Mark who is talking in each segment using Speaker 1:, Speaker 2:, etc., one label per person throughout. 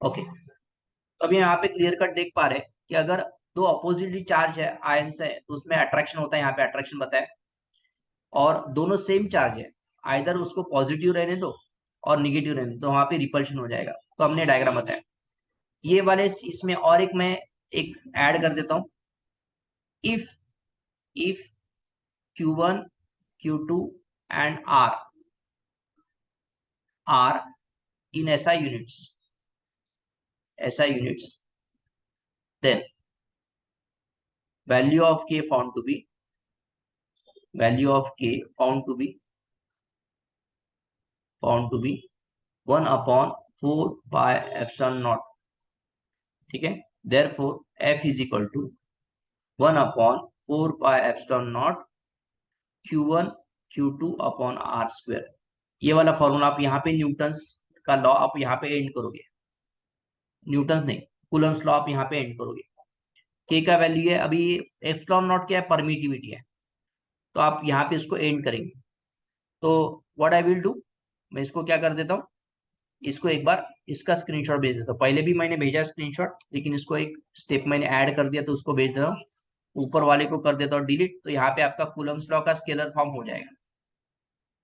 Speaker 1: Okay, तो अभी यहाँ पे क्लियर कट देख पा रहे हैं कि अगर दो अपोजिटली चार्ज है आयंस है तो उसमें अट्रैक्शन होता है, यहाँ पे अट्रैक्शन बताया, और दोनों सेम चार्ज है, आइदर उसको पॉजिटिव रहने दो और निगेटिव रहने दो, तो वहां पे रिपल्शन हो जाएगा। तो हमने डायग्राम बताया। ये वाले इसमें और एक मैं एक ऐड कर देता हूँ। If if Q1 Q2 and R in SI units, then value of K found to be 1/4 pi epsilon naught। ठीक है, therefore F is equal to 1/4 pi epsilon naught Q1 Q2 upon R square. ये वाला formula आप यहाँ पे Newton's का law आप यहाँ पे एंड करोगे, न्यूटन्स नहीं, कूलम्स लॉ आप यहाँ पे एंड करोगे। के का वैल्यू है अभी, एप्सिलॉन नॉट क्या है, परमिटिविटी है, तो आप यहाँ पे इसको एंड करेंगे। तो व्हाट आई विल डू, मैं इसको क्या कर देता हूँ, इसको एक बार इसका स्क्रीनशॉट भेज देता हूँ। पहले भी मैंने भेजा स्क्रीनशॉट, लेकिन इसको एक स्टेप मैंने ऐड कर दिया तो उसको भेज देता हूँ। ऊपर वाले को कर देता हूँ डिलीट, तो यहाँ पे आपका कूलम्स लॉ का स्केलर फॉर्म हो जाएगा,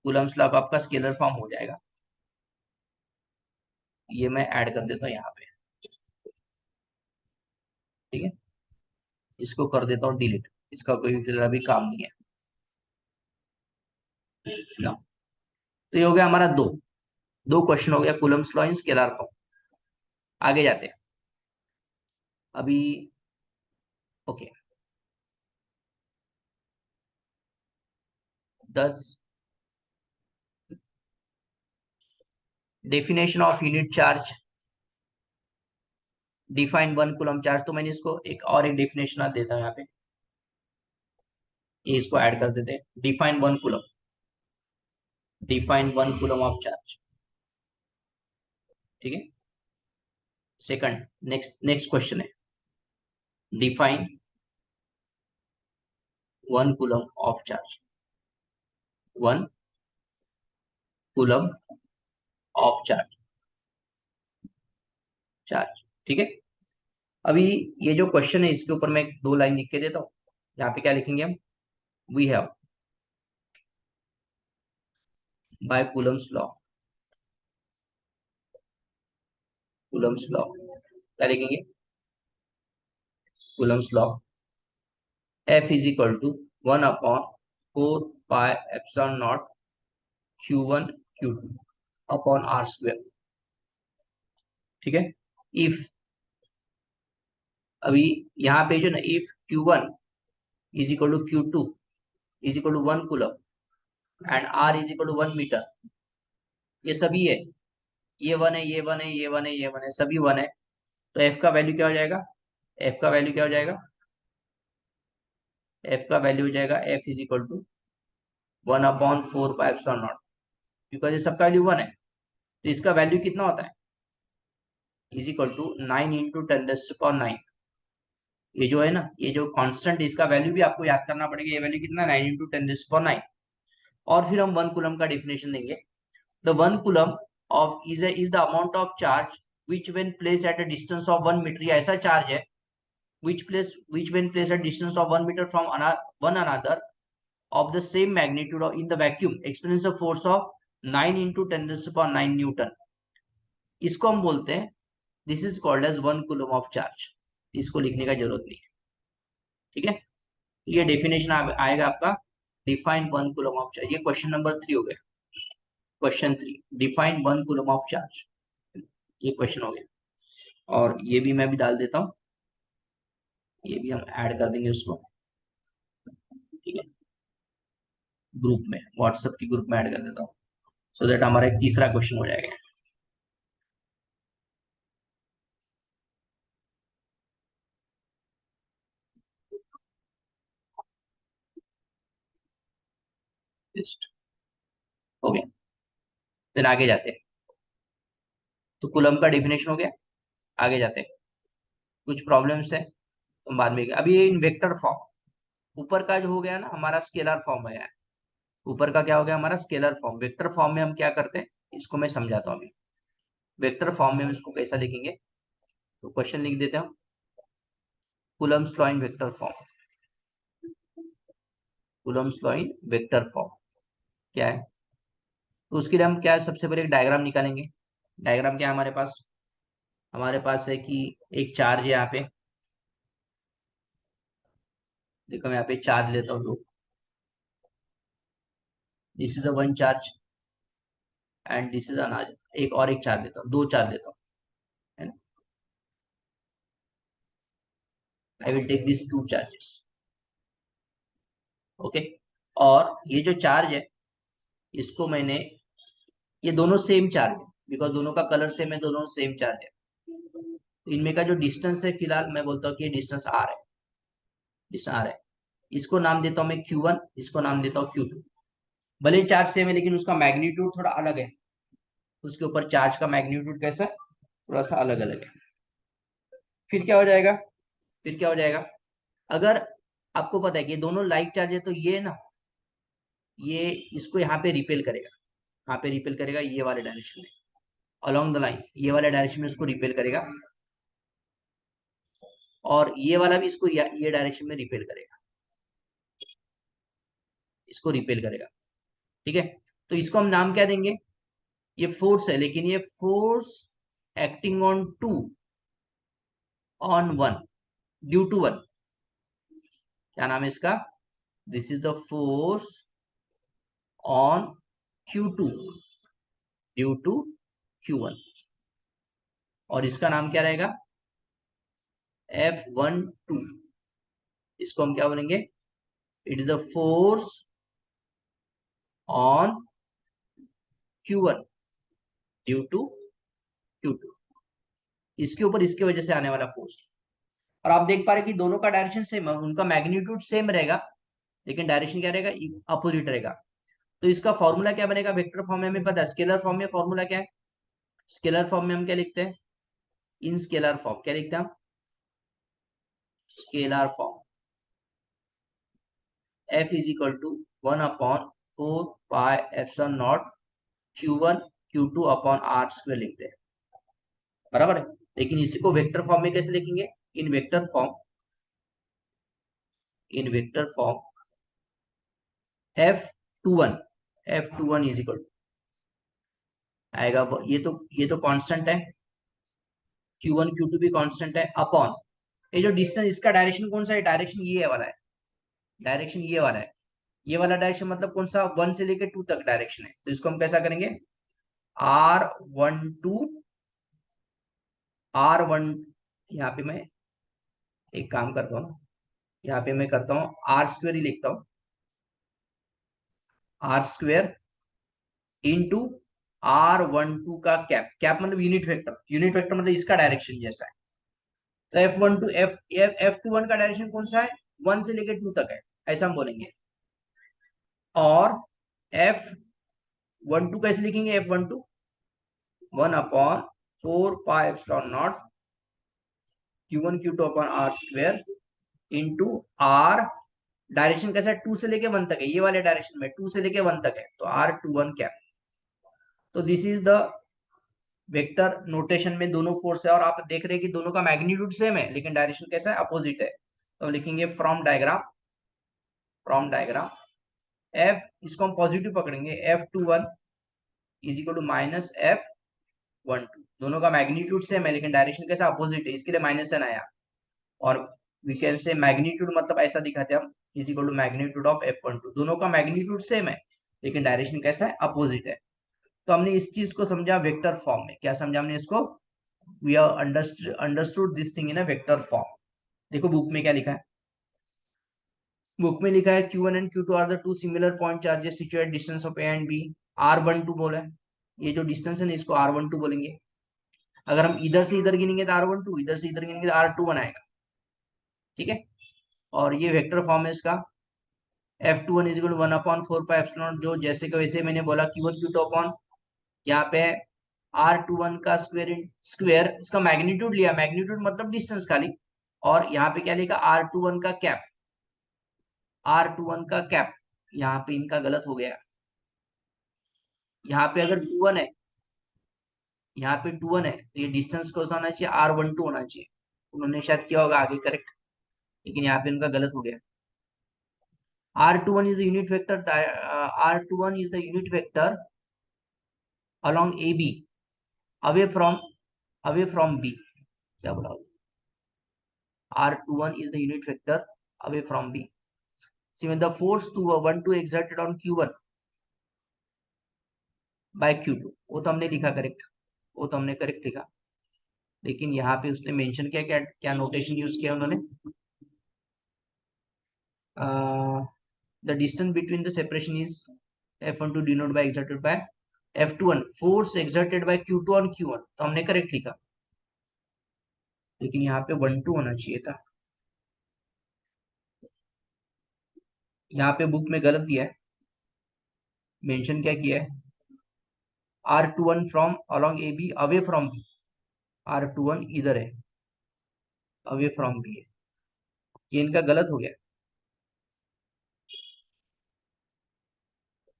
Speaker 1: कूलम्स लॉ का आपका स्केलर फॉर्म हो जाएगा। ये मैं ऐड कर देता हूँ यहाँ पे, ठीक है, इसको कर देता हूँ डिलीट, इसका कोई फिर अभी काम नहीं है ना। तो ये हो गया हमारा दो दो क्वेश्चन हो गया Coulomb's law in scalar form. आगे जाते हैं अभी। Okay, 10 definition of unit charge, define 1 coulomb charge. तो मैंने इसको एक और एक डेफिनेशन देता हूँ यहाँ पे, ये इसको ऐड कर देते हैं। डिफाइन 1 कूलम ऑफ चार्ज, ठीक है। सेकंड, नेक्स्ट नेक्स्ट क्वेश्चन है, define 1 coulomb of charge, 1 coulomb of charge, ठीक है। अभी ये जो क्वेश्चन है इसके ऊपर मैं दो लाइन लिख के देता हूँ। यहाँ पे क्या लिखेंगे हम, we have by Coulomb's law क्या लिखेंगे, Coulomb's law F is equal to 1/4 pi epsilon naught Q1 Q2 upon R square, ठीक है। इफ अभी यहाँ पे जो ना, if Q1 is equal to Q2 is equal to 1 coulomb and R is equal to 1 metre, ये सभी है, ये 1 है, ये 1 है, ये 1 है, ये 1 है, सभी 1 है, तो F का वैल्यू क्या हो जाएगा, F का वैल्यू क्या हो जाएगा, F का वैल्यू हो जाएगा F is equal to 1/4 pi epsilon naught, because ये सबका वैल्यू 1 है, तो इसका वैल्यू कितना होता है, इज इक्वल टू 9 × 10⁹ ये जो है ना, ये जो कांस्टेंट, इसका वैल्यू भी आपको याद करना पड़ेगा, ये वैल्यू कितना, 9 × 10⁹ और फिर हम 1 कूलम का डेफिनेशन देंगे। The 1 coulomb of is the amount of charge which when place at a distance of 1 metre, या ऐसा चार्ज है which when placed at distance of 1 meter from one another of the same magnitude or in the vacuum experience a force of 9 × 10⁹ newton. इसको हम बोलते हैं, this is called as 1 coulomb of charge. इसको लिखने का जरूरत नहीं है, ठीक है। तो ये डेफिनेशन आएगा आपका, डिफाइन 1 कूलम ऑफ चार्ज। ये क्वेश्चन नंबर 3 हो गया, question 3, define 1 coulomb of charge, ये क्वेश्चन हो गया। और ये भी मैं भी डाल देता हूँ, ये भी हम ऐड कर देंगे उसको, ठीक है, ग्रुप में, व्हाट्सएप की ग्रुप में ऐड कर देता हूँ, सो दैट हमारा एक तीसरा क्वेश्चन हो जाएगा। लिस्ट हो गया, फिर आगे जाते हैं। तो कूलम का डेफिनेशन हो गया, आगे जाते हैं। कुछ प्रॉब्लम्स है तो बाद में, अभी ये इन वेक्टर फॉर्म, ऊपर का जो हो गया ना हमारा स्केलर फॉर्म है, ऊपर का क्या हो गया हमारा स्केलर फॉर्म। वेक्टर फॉर्म में हम क्या करते हैं, इसको मैं समझाता हूँ अभी। वेक्टर फॉर्म में हम इसको कैसा लिखेंगे, तो क्वेश्चन लिख देते हैं, Coulomb's law in vector form. Coulomb's law in vector form क्या है, तो उसके लिए हम क्या सबसे पहले एक डायग्राम निकालेंगे। डायग्राम क्या है हमारे पास है कि एक चार्ज है यहाँ पे, देखो मैं यहाँ पे चार्ज लेता हूँ, this is a one charge and this is another, एक चार्ज लेता हूँ, दो चार्ज लेता हूँ, है ना। I will take this two charges, okay. और ये जो चार्ज है इसको मैंने, ये दोनों सेम चार्ज है बिकॉज दोनों का कलर सेम है, दोनों सेम चार्ज है। तो इनमें का जो डिस्टेंस है, फिलहाल मैं बोलता हूँ कि ये डिस्टेंस आर है, डिस्टेंस आर है। इसको नाम देता हूँ मैं Q1, इसको नाम देता हूँ Q2। भले चार्ज सेम है लेकिन उसका मैग्नीट्यूड थोड़ा अलग है, उसके ऊपर चार्ज का मैग्नीट्यूड कैसा है, थोड़ा सा अलग अलग है। फिर क्या हो जाएगा, फिर क्या हो जाएगा, अगर आपको पता है कि दोनों लाइक चार्ज है तो ये ना, ये इसको यहाँ पे रिपेल करेगा, यहाँ पे रिपेल करेगा ये वाले डायरेक्शन में, अलोंग द लाइन ये वाले डायरेक्शन में उसको रिपेल करेगा, और ये वाला भी इसको ये डायरेक्शन में रिपेल करेगा, इसको रिपेल करेगा, ठीक है। तो इसको हम नाम क्या देंगे, ये फोर्स है लेकिन ये force acting on two, on one, due to one, क्या नाम है इसका, this is the force on Q2 due to Q1, और इसका नाम क्या रहेगा, F12, इसको हम क्या बोलेंगे, it is the force on Q1 due to Q2, इसके ऊपर इसके वजह से आने वाला फोर्स। और आप देख पा रहे कि दोनों का डायरेक्शन सेम है, उनका मैग्नीट्यूड सेम रहेगा लेकिन डायरेक्शन क्या रहेगा, अपोजिट रहेगा। तो इसका फॉर्मूला क्या बनेगा, वेक्टर फॉर्म में हमें पता है, स्केलर फॉर्म में फॉर्मूला क्या है, स्केलर फॉर्म में हम क्या लिखते हैं, इन स्केलर फॉर्म क्या लिखते हैं हम, scalar form F is equal to 1/4 pi epsilon naught Q1 Q2 upon R square लिखते हैं, बराबर है। लेकिन इसी को वेक्टर फॉर्म में कैसे लिखेंगे, इन vector form, in vector form F21 is equal आएगा, ये तो कांस्टेंट है, Q1 Q2 भी कांस्टेंट है, अपॉन ये जो डिस्टेंस, इसका डायरेक्शन कौन सा है, डायरेक्शन ये वाला है, डायरेक्शन ये वाला है, ये वाला डायरेक्शन मतलब कौन सा, 1 से लेके 2 तक डायरेक्शन है। तो इसको हम कैसा करेंगे, R12 यहाँ पे मैं एक काम करता हूँ ना, यहाँ पे मैं करता हूँ आर स्क्वेयर ही लिखता हूँ, आर स्क्वेयर इंटू R12 का कैप, कैप मतलब यूनिट वेक्टर, यूनिट वेक्टर मतलब इसका डायरेक्शन जैसा है। तो F21 का डायरेक्शन कौन सा है, 1 से लेके 2 तक है, ऐसा हम बोलेंगे। और F12 कैसे लिखेंगे, F12 1/4 pi epsilon naught Q1 Q2 upon R square into R, direction कैसा है, 2 से लेके 1 तक है, ये वाले डायरेक्शन में 2 से लेके 1 तक है, तो R21 कैप। तो this is the vector notation में दोनों फोर्स है, और आप देख रहे हैं कि दोनों का मैग्नीट्यूड सेम है लेकिन डायरेक्शन कैसा है, अपोजिट है। तो हम लिखेंगे from diagram, from diagram F, इसको हम पॉजिटिव पकड़ेंगे, F21 is equal to minus F12, दोनों का मैग्नीट्यूड सेम है लेकिन डायरेक्शन कैसा, अपोजिट है, इसके लिए माइनस एन आया। और वी कैन से मैग्नीट्यूड मतलब ऐसा दिखाते हैं हम, is equal to magnitude of F12, दोनों का मैग्नीट्यूड सेम है लेकिन डायरेक्शन कैसा है, अपोजिट है। तो हमने इस चीज को समझा वेक्टर फॉर्म में, क्या समझा हमने इसको, we have understood this thing in a vector form. देखो बुक में क्या लिखा है, बुक में लिखा है Q1 and Q2 are the two similar point charges situated distance of A and B, R12 बोला है, ये जो डिस्टेंस है ना इसको R12 बोलेंगे। अगर हम इधर से इधर गिनेंगे तो R12, इधर से इधर गिनेंगे तो R21 आएगा, ठीक है। और ये वेक्टर फॉर्म है इसका, F21 is equal to 1/4 pi epsilon, जो जैसे कि वैसे मैंने बोला Q1 Q2 अपॉन, यहाँ पे R21 का स्क्वायर, स्क्वायर इसका मैग्नीट्यूड लिया, मैग्नीट्यूड मतलब डिस्टेंस खाली, और यहाँ पे क्या लिखा, R21 का कैप, R21 का कैप, यहाँ पे इनका गलत हो गया, यहाँ पे अगर 21 है यहाँ पे 2 1 है, तो ये डिस्टेंस कौन सा होना चाहिए, R12 होना चाहिए। उन्होंने शायद किया होगा आगे करेक्ट, लेकिन यहाँ पे उनका गलत हो गया। R21 is the unit vector, R21 is the unit vector along AB away from B। क्या बोला, R21 is the unit vector away from B। So when the force 1 2 exerted on Q1 by Q2, वो तो हमने लिखा correct, वो तो हमने correct लिखा, लेकिन यहाँ पे उसने मेंशन किया, क्या क्या नोटेशन यूज किया उन्होंने, the distance between the separation is F12 denote by exerted by F21 force exerted by Q2 on Q1, तो हमने करेक्ट लिखा, लेकिन यहाँ पे 1 2 होना चाहिए था। यहाँ पे बुक में गलत दिया है, मेंशन क्या किया है, R21 from along AB away from B, R21 इधर है, अवे फ्रॉम B है, ये इनका गलत हो गया।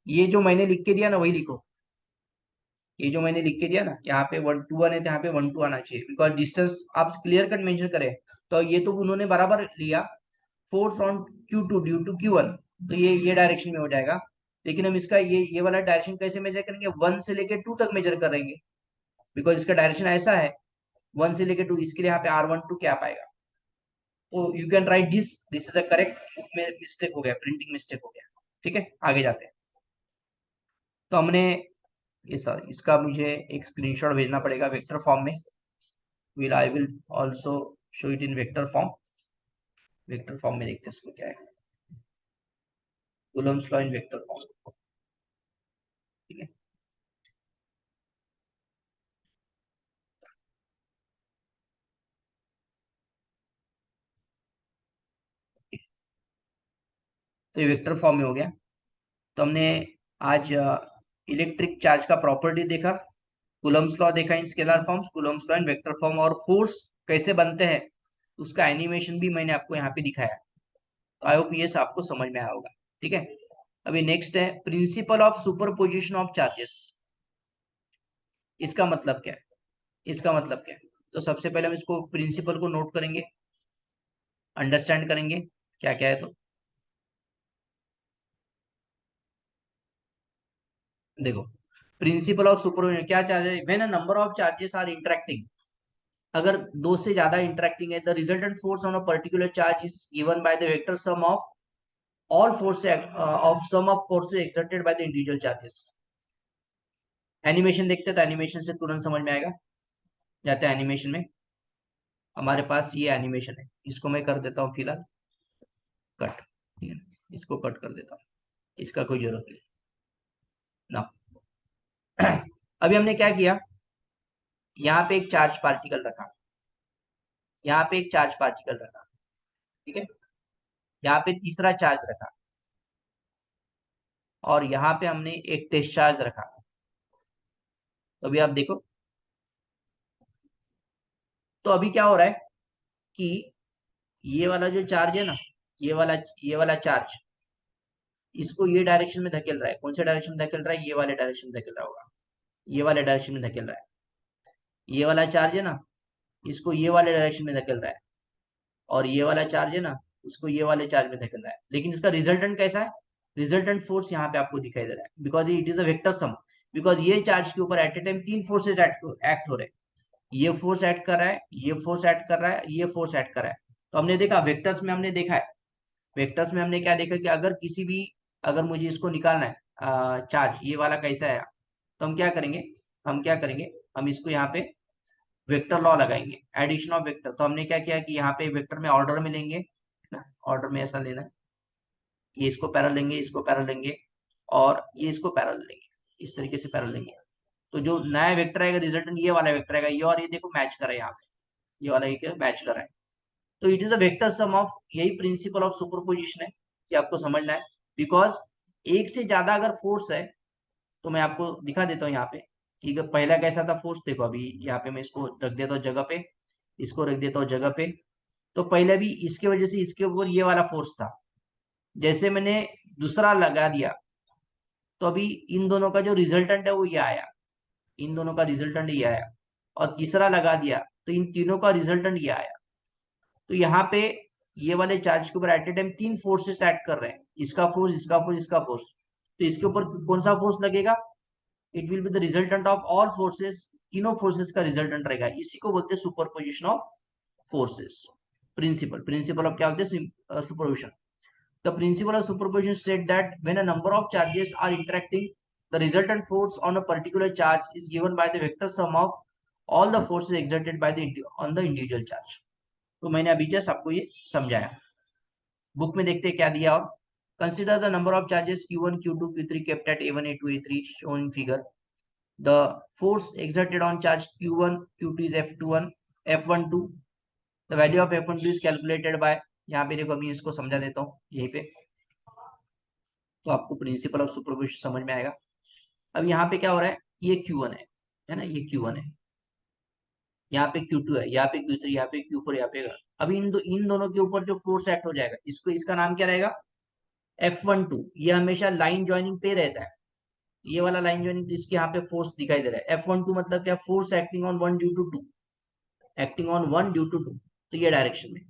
Speaker 1: ये जो मैंने लिख के दिया ना वही लिखो, ये जो मैंने लिख के दिया ना, यहाँ पे 1 2 1 है, तो यहाँ पे 1 2 आना चाहिए, बिकॉज डिस्टेंस आप क्लियर कट मेंशन करें, तो ये तो उन्होंने बराबर लिया, force on Q2 due to Q1, तो ये डायरेक्शन में हो जाएगा, लेकिन हम इसका ये वाला डायरेक्शन कैसे मेजर करेंगे, 1 से लेके 2 तक मेजर करेंगे, बिकॉज इसका डायरेक्शन ऐसा है 1 से लेके 2, इसके लिए यहाँ पे R12 क्या पाएगा, तो you can write this is a correct, book में मिस्टेक हो गया, प्रिंटिंग मिस्टेक हो गया। ठीक है, आगे जाते हैं। तो हमने ये सॉरी, इसका मुझे एक स्क्रीनशॉट भेजना पड़ेगा वेक्टर फॉर्म में, I will also show it in vector form. Vector form में देखते हैं इसको क्या है, Coulomb's law in vector form. ठीक है, तो ये वेक्टर फॉर्म में हो गया। तो हमने आज इलेक्ट्रिक चार्ज का प्रॉपर्टी देखा, कूलम्ब्स लॉ देखा in scalar forms, Coulomb's law in vector form, और फोर्स कैसे बनते हैं उसका एनिमेशन भी मैंने आपको यहाँ पे दिखाया। तो आई होप ये आपको समझ में आया होगा। ठीक है, अभी नेक्स्ट है principal of superposition of charges. इसका मतलब क्या है, इसका मतलब क्या है, तो सबसे पहले हम इसको प्रिंसिपल को नोट करेंगे, अंडरस्टैंड करेंगे क्या क्या है। तो देखो, प्रिंसिपल ऑफ सुपरपोजिशन क्या चार्ज है, when a number of charges are interacting, अगर दो से ज्यादा इंटरेक्टिंग है, the resultant force on a particular charge is given by the vector sum of all forces of sum of forces exerted by the individual charges. Animation देखते हैं, तो animation से तुरंत समझ में आएगा। जाते हैं एनिमेशन में, हमारे पास ये एनिमेशन है, इसको मैं कर देता हूँ फिलहाल कट, ठीक है, इसको कट कर देता हूँ, इसका कोई जरूरत नहीं ना। अभी हमने क्या किया, यहाँ पे एक चार्ज पार्टिकल रखा, यहाँ पे एक चार्ज पार्टिकल रखा, ठीक है, यहाँ पे तीसरा चार्ज रखा, और यहाँ पे हमने एक टेस्ट चार्ज रखा। तो अभी आप देखो, तो अभी क्या हो रहा है कि ये वाला जो चार्ज है ना, ये वाला चार्ज इसको ये डायरेक्शन में धकेल रहा है, कौन से डायरेक्शन में धकेल रहा है, ये वाले डायरेक्शन में धकेल रहा होगा, ये वाले डायरेक्शन में धकेल रहा है। ये वाला चार्ज है ना, इसको ये वाले डायरेक्शन में धकेल रहा है, और ये वाला चार्ज है ना, इसको ये वाले चार्ज में धकेल रहा है, लेकिन इसका रिजल्टेंट कैसा है, रिजल्टेंट फोर्स यहाँ पे आपको दिखाई दे रहा है, because it is a vector sum, because ये चार्ज के ऊपर at a time 3 forces act हो रहे हैं, ये फोर्स ऐड कर रहा है, ये फोर्स ऐड कर रहा है, ये फोर्स ऐड कर रहा है। तो हमने देखा वेक्टर्स में, हमने देखा है वेक्टर्स में हमने क्या देखा कि अगर किसी भी, अगर मुझे इसको निकालना है चार्ज ये वाला कैसा है, तो हम क्या करेंगे, हम इसको यहाँ पे वेक्टर लॉ लगाएंगे, एडिशन ऑफ वेक्टर। तो हमने क्या किया कि यहाँ पे वेक्टर में ऑर्डर में लेंगे, ऑर्डर में ऐसा लेना है, ये इसको पैरेलल लेंगे, इसको पैरेलल लेंगे, और ये इसको पैरेलल लेंगे, इस तरीके से पैरेलल लेंगे। तो जो नया वेक्टर आएगा रिजल्टेंट ये वाला वेक्टर आएगा, ये और ये देखो मैच कर रहा है, यहाँ पे ये वाला ये मैच कर रहा है। तो it is a vector sum of, यही प्रिंसिपल ऑफ सुपरपोजिशन है कि आपको समझना है, बिकॉज एक से ज्यादा अगर फोर्स है, तो मैं आपको दिखा देता हूँ यहाँ पे कि पहला कैसा था फोर्स, देखो अभी यहाँ पे मैं इसको रख देता हूँ जगह पे, इसको रख देता हूँ जगह पे। तो पहले भी इसके वजह से इसके ऊपर ये वाला फोर्स था, जैसे मैंने दूसरा लगा दिया, तो अभी इन दोनों का जो रिजल्टेंट है वो ये आया, इन दोनों का रिजल्टेंट ये आया, और तीसरा लगा दिया तो इन तीनों का रिजल्टेंट ये आया। तो यहाँ पे ये वाले चार्ज के ऊपर at a time 3 forces act कर रहे हैं, इसका फोर्स, इसका फोर्स, इसका फोर्स। तो इसके ऊपर कौन सा फोर्स लगेगा? It will be the resultant of all forces, तीनों फोर्सेस का रिजल्टेंट रहेगा। इसी को बोलते हैं superposition of forces. Principle of क्या होते हैं? Superposition. The principle of superposition states that when a number of charges are interacting, the resultant force on a particular charge is given by the vector sum of all the forces exerted by on the individual charge. तो मैंने अभी just आपको ये समझाया। Book में देखते हैं क्या दिया। और consider the number of charges q1, q2, q3 kept at a1, a2, a3 shown in figure. The force exerted on charge q1, q2 is f21, f12. The value of f12 is calculated by, यहाँ पे देखो अभी इसको समझा देता हूँ यहीं पे, तो आपको प्रिंसिपल ऑफ सुपरपोजिशन समझ में आएगा। अब यहाँ पे क्या हो रहा है, ये Q1 है ना, ये Q1 है, यहाँ पे Q2 है, यहाँ पे Q3, यहाँ पे Q4, यहाँ पे। अभी इन दोनों के ऊपर जो फोर्स एक्ट हो जाएगा, इसका नाम क्या रहेगा? F12। ये हमेशा लाइन ज्वाइनिंग पे रहता है, ये वाला लाइन ज्वाइनिंग, तो इसके यहाँ पे फोर्स दिखाई दे रहा है। F12 मतलब क्या? Force acting on one due to two, acting on one due to two, तो ये डायरेक्शन में।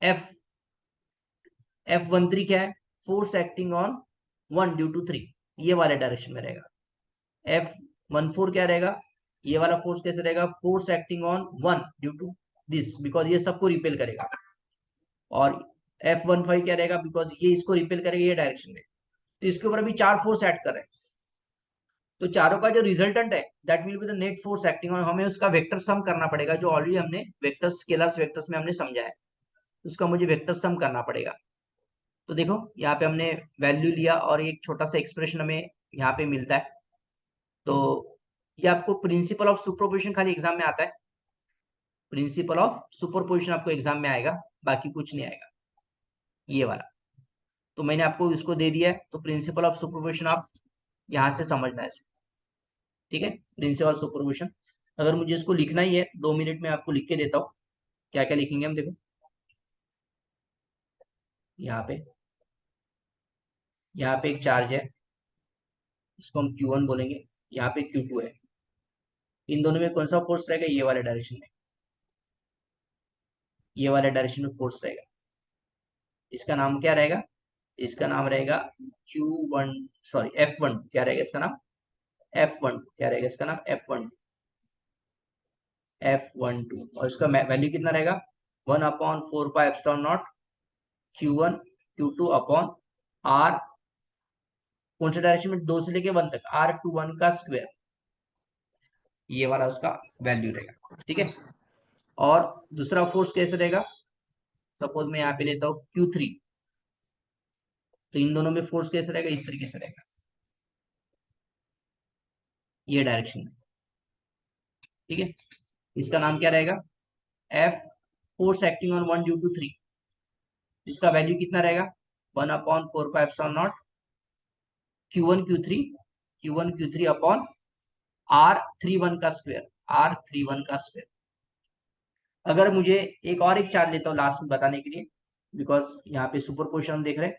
Speaker 1: F13 क्या है? Force acting on one due to three, ये वाले डायरेक्शन में रहेगा। F14 क्या रहेगा? ये वाला फोर्स कैसे रहेगा? Force acting on one due to this, because ये सबको रिपेल करेगा। और F15 क्या रहेगा? बिकॉज ये इसको रिपेल करेगा ये डायरेक्शन में। तो इसके ऊपर अभी 4 फोर्स एक्ट कर रहे हैं, तो चारों का जो रिजल्टेंट है that will be the net force acting on, हमें उसका वेक्टर सम करना पड़ेगा, जो ऑलरेडी हमने वेक्टर स्केलर्स वेक्टर्स में हमने समझा है, उसका मुझे वेक्टर सम करना पड़ेगा। तो देखो यहाँ पे हमने वैल्यू लिया और एक छोटा सा एक्सप्रेशन हमें यहाँ पे मिलता है। तो ये आपको प्रिंसिपल ऑफ सुपरपोजिशन खाली एग्जाम में आता है, प्रिंसिपल ऑफ सुपरपोजिशन आपको एग्जाम में आएगा, बाकी कुछ नहीं आएगा ये वाला। तो मैंने आपको इसको दे दिया है, तो प्रिंसिपल ऑफ सुपरपोजिशन आप यहाँ से समझना है, ठीक है। प्रिंसिपल ऑफ सुपरपोजिशन अगर मुझे इसको लिखना ही है 2 मिनट में आपको लिख के देता हूँ। क्या क्या लिखेंगे हम, देखो यहाँ पे एक चार्ज है, इसको हम Q1 बोलेंगे, यहाँ पे Q2 है। इन दोनों में कौन सा फोर्स रहेगा? ये वाले डायरेक्शन में, ये वाले डायरेक्शन में फोर्स रहेगा। इसका नाम क्या रहेगा? इसका नाम रहेगा Q1, सॉरी F1। क्या रहेगा इसका नाम? F1। क्या रहेगा इसका नाम? F1, F12। और इसका वैल्यू कितना रहेगा? 1/4πε0 Q1 Q2 अपॉन R, कौन से डायरेक्शन में? 2 से लेके 1 तक, R21 का स्क्वायर, ये वाला उसका वैल्यू रहेगा, ठीक है। और दूसरा फोर्स कैसे रहेगा? सपोज मैं यहाँ पे लेता हूँ Q3, तो इन दोनों में फोर्स कैसे रहेगा? इस तरीके से रहेगा, ये डायरेक्शन में, ठीक है। इसका नाम क्या रहेगा? F, force acting on one due to three. इसका वैल्यू कितना रहेगा? 1/4πε0 Q1 Q3 अपॉन R31 का स्क्वायर, R31 का स्क्वायर। अगर मुझे एक चार्ज लेता हूँ लास्ट में बताने के लिए, बिकॉज यहाँ पे सुपरपोजिशन देख रहे हैं,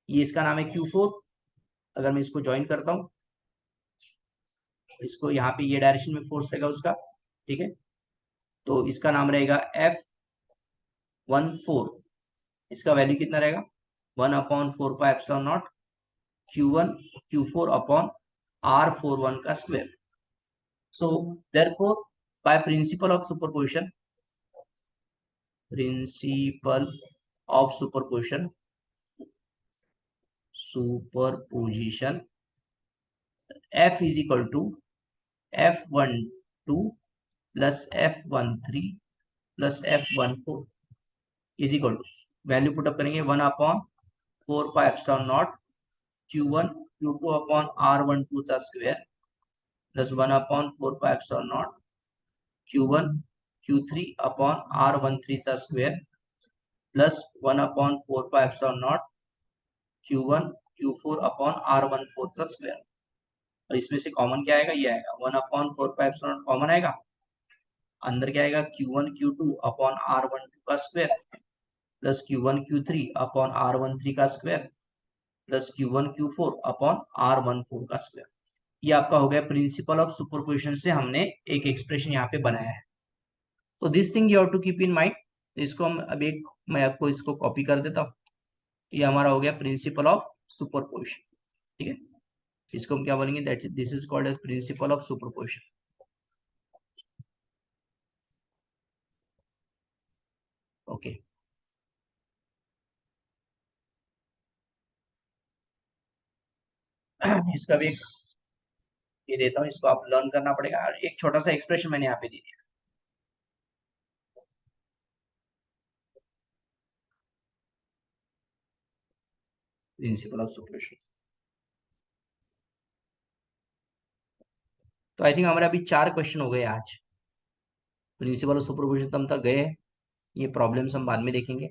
Speaker 1: ये इसका नाम है Q4। अगर मैं इसको ज्वाइन करता हूँ, इसको यहाँ पे ये डायरेक्शन में फोर्स रहेगा उसका, ठीक है। तो इसका नाम रहेगा F14। इसका वैल्यू कितना रहेगा? 1/4πε0 Q1 Q4 अपॉन R41 का square. So therefore by principle of superposition, principle of superposition F is equal to F12 plus F13 plus F14 is equal to, value put up करेंगे 1/4πε0 Q1 Q2 अपॉन R12 का square plus 1/4πε0 Q1 Q3 upon R13 का square plus 1/4πε0 Q1 Q4 upon R14 का square. और इसमें से common क्या आएगा? ये आएगा 1/4πε0 कॉमन आएगा, अंदर क्या आएगा? Q1 Q2 अपॉन R12 का square plus Q1 Q3 upon R13 का square plus Q1 Q4 upon R14 का स्क्वायर। ये आपका हो गया प्रिंसिपल ऑफ सुपरपोजिशन से हमने एक एक्सप्रेशन यहाँ पे बनाया है। तो this thing you have to keep in mind. इसको हम अब एक, मैं आपको इसको कॉपी कर देता हूँ। ये हमारा हो गया प्रिंसिपल ऑफ सुपरपोजिशन। ठीक है, इसको हम क्या बोलेंगे, that this is called as principle of superposition. Okay, इसका भी एक ये देता हूँ, इसको आप लर्न करना पड़ेगा। एक छोटा सा एक्सप्रेशन मैंने यहाँ पे दे दिया, प्रिंसिपल ऑफ सुपरपोजिशन। तो आई थिंक हमारे अभी 4 क्वेश्चन हो गए आज। प्रिंसिपल ऑफ सुपरपोजिशन हम तक गए। ये प्रॉब्लम्स हम बाद में देखेंगे।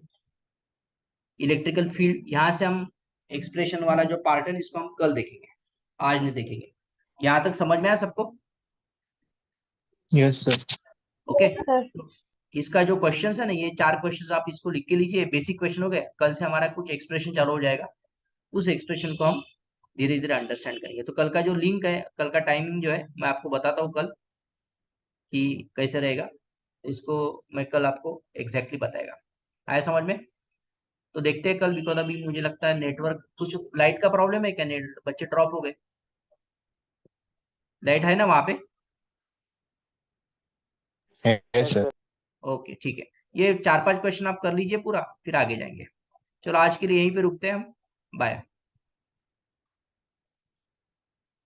Speaker 1: इलेक्ट्रिकल फील्ड, यहाँ से हम एक्सप्रेशन वाला जो पार्ट है इसको हम कल देखेंगे, आज नहीं देखेंगे। यहाँ तक समझ में आया सबको?
Speaker 2: Yes sir.
Speaker 1: ओके, तो इसका जो क्वेश्चन है ना, ये 4 क्वेश्चन आप इसको लिख के लीजिए, बेसिक क्वेश्चन हो गए। कल से हमारा कुछ एक्सप्रेशन चालू हो जाएगा, उस एक्सप्रेशन को हम धीरे धीरे अंडरस्टैंड करेंगे। तो कल का जो लिंक है, कल का टाइमिंग जो है मैं आपको बताता हूँ कल कि कैसे रहेगा। इसको मैं कल आपको एग्जैक्टली बताएगा। आया समझ में? तो देखते हैं कल, बिकॉज अभी मुझे लगता है नेटवर्क कुछ लाइट का प्रॉब्लम है क्या, नेट बच्चे ड्रॉप हो गए। लाइट है ना वहां पे?
Speaker 2: Yes sir.
Speaker 1: ओके ठीक है, ये 4-5 क्वेश्चन आप कर लीजिए पूरा, फिर आगे जाएंगे। चलो आज के लिए यहीं पे रुकते हैं हम। बाय।